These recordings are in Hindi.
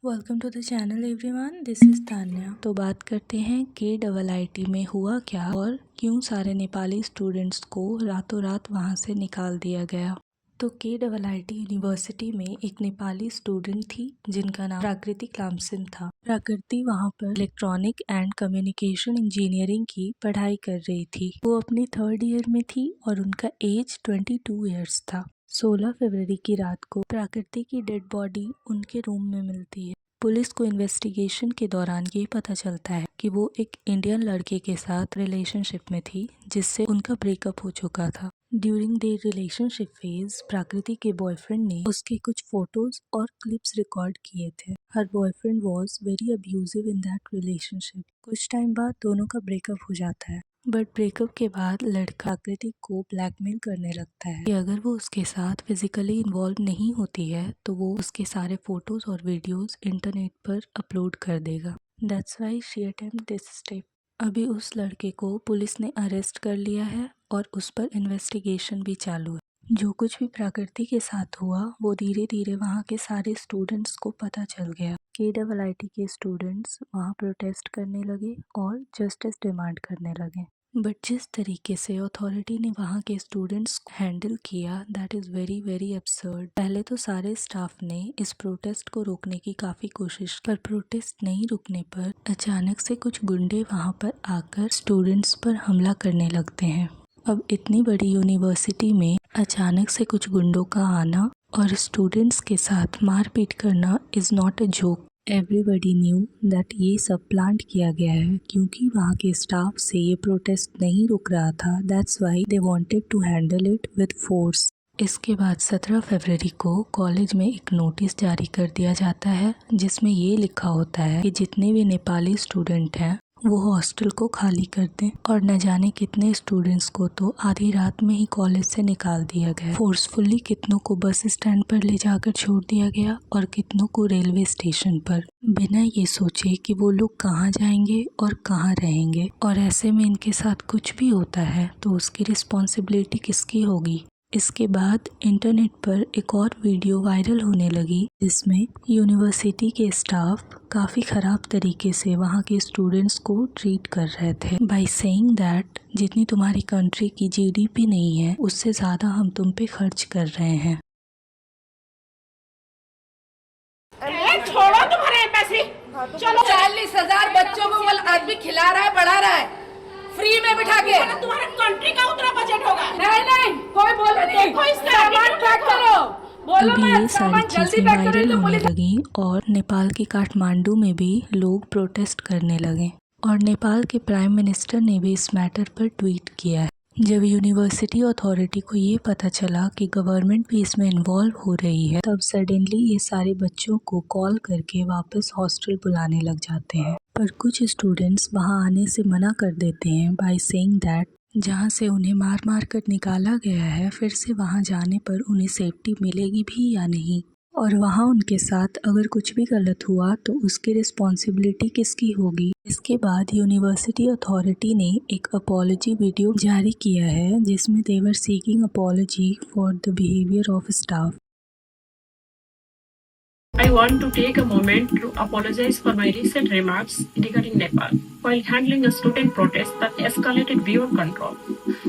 Welcome to the channel everyone, this is Tanya. तो बात करते हैं KIIT में हुआ क्या और क्यों सारे नेपाली स्टूडेंट्स को रातों रात वहाँ से निकाल दिया गया। तो KIIT यूनिवर्सिटी में एक नेपाली स्टूडेंट थी जिनका नाम प्राकृति लामसिम था। प्राकृति वहाँ पर इलेक्ट्रॉनिक एंड कम्युनिकेशन इंजीनियरिंग की पढ़ाई कर रही थी। वो अपनी 3rd ईयर में थी और उनका एज 22 ईयर्स था। 16 फरवरी की रात को प्राकृति की डेड बॉडी उनके रूम में मिलती है। पुलिस को इन्वेस्टिगेशन के दौरान ये पता चलता है कि वो एक इंडियन लड़के के साथ रिलेशनशिप में थी जिससे उनका ब्रेकअप हो चुका था। ड्यूरिंग देयर रिलेशनशिप फेज प्राकृति के बॉयफ्रेंड ने उसके कुछ फोटोज और क्लिप्स रिकॉर्ड किए थे। हर boyfriend was very abusive in that relationship. कुछ टाइम बाद दोनों का ब्रेकअप हो जाता है, बट ब्रेकअप के बाद लड़का आकृति को ब्लैकमेल करने लगता है कि अगर वो उसके साथ फिजिकली इन्वॉल्व नहीं होती है तो वो उसके सारे फोटोज और वीडियोस इंटरनेट पर अपलोड कर देगा। That's why she attempt this step. अभी उस लड़के को पुलिस ने अरेस्ट कर लिया है और उस पर इन्वेस्टिगेशन भी चालू है। जो कुछ भी प्रकृति के साथ हुआ वो धीरे धीरे वहाँ के सारे स्टूडेंट्स को पता चल गया। KIIT के स्टूडेंट्स वहाँ प्रोटेस्ट करने लगे और जस्टिस डिमांड करने लगे। बट जिस तरीके से अथॉरिटी ने वहाँ के स्टूडेंट्स को हैंडल किया, that is very very absurd. पहले तो सारे स्टाफ ने इस प्रोटेस्ट को रोकने की काफ़ी कोशिश की, पर प्रोटेस्ट नहीं रुकने पर अचानक से कुछ गुंडे वहाँ पर आकर स्टूडेंट्स पर हमला करने लगते हैं। अब इतनी बड़ी यूनिवर्सिटी में अचानक से कुछ गुंडों का आना और स्टूडेंट्स के साथ मारपीट करना is not a joke. Everybody knew that ये सब प्लान्ड किया गया है क्योंकि वहाँ के स्टाफ से ये प्रोटेस्ट नहीं रुक रहा था। That's why they wanted to handle it with force. इसके बाद 17 फरवरी को कॉलेज में एक नोटिस जारी कर दिया जाता है जिसमें ये लिखा होता है कि जितने भी नेपाली स्टूडेंट हैं वो हॉस्टल को खाली कर दें। और न जाने कितने स्टूडेंट्स को तो आधी रात में ही कॉलेज से निकाल दिया गया। फोर्सफुली कितनों को बस स्टैंड पर ले जाकर छोड़ दिया गया और कितनों को रेलवे स्टेशन पर, बिना ये सोचे कि वो लोग कहाँ जाएंगे और कहाँ रहेंगे। और ऐसे में इनके साथ कुछ भी होता है तो उसकी रिस्पॉन्सिबिलिटी किसकी होगी। इसके बाद इंटरनेट पर एक और वीडियो वायरल होने लगी जिसमें यूनिवर्सिटी के स्टाफ काफ़ी ख़राब तरीके से वहाँ के स्टूडेंट्स को ट्रीट कर रहे थे बाय सेइंग दैट जितनी तुम्हारी कंट्री की GDP नहीं है उससे ज़्यादा हम तुम पे खर्च कर रहे हैं। अरे छोड़ो तुम्हारे पैसे, चलो 40,000 बच्चों को वो आदमी खिला रहा है, पढ़ा रहा है फ्री में बिठा के। तुम्हारे कंट्री का उतना बजट होगा। नहीं कोई बोल देखो इस सामान पैक करो, बोलो अभी ये मत, सामान सारी जल्दी चीज़ें पैक करो वायरल तो होने पुलिस। लगी और नेपाल के काठमांडू में भी लोग प्रोटेस्ट करने लगे और नेपाल के प्राइम मिनिस्टर ने भी इस मैटर पर ट्वीट किया है। जब यूनिवर्सिटी अथॉरिटी को ये पता चला कि गवर्नमेंट भी इसमें इन्वॉल्व हो रही है तब सडनली ये सारे बच्चों को कॉल करके वापस हॉस्टल बुलाने लग जाते हैं। पर कुछ स्टूडेंट्स वहाँ आने से मना कर देते हैं बाय सेइंग दैट जहाँ से उन्हें मार मार कर निकाला गया है फिर से वहाँ जाने पर उन्हें सेफ्टी मिलेगी भी या नहीं, और वहाँ उनके साथ अगर कुछ भी गलत हुआ तो उसकी रिस्पॉन्सिबिलिटी किसकी होगी। इसके बाद यूनिवर्सिटी अथॉरिटी ने एक अपॉलजी वीडियो जारी किया है जिसमें they were seeking apology for the behaviour of staff. I want to take a moment to apologize for my recent remarks regarding Nepal while handling a student protest that escalated beyond control.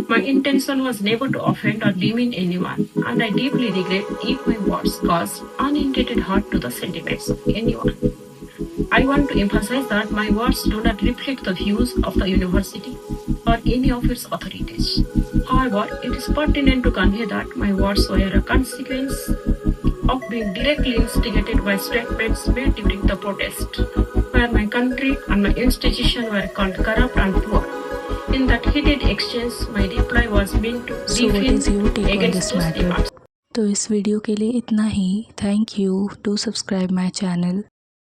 My intention was never to offend or demean anyone, and I deeply regret if my words caused unintended hurt to the sentiments of anyone. I want to emphasize that my words do not reflect the views of the university or any of its authorities. However, it is pertinent to convey that my words were a consequence of being directly instigated by statements made during the protest, where my country and my institution were called corrupt and poor. In that heated exchange, my reply was meant to defend against those demands. तो इस वीडियो के लिए इतना ही। Thank you to subscribe my channel.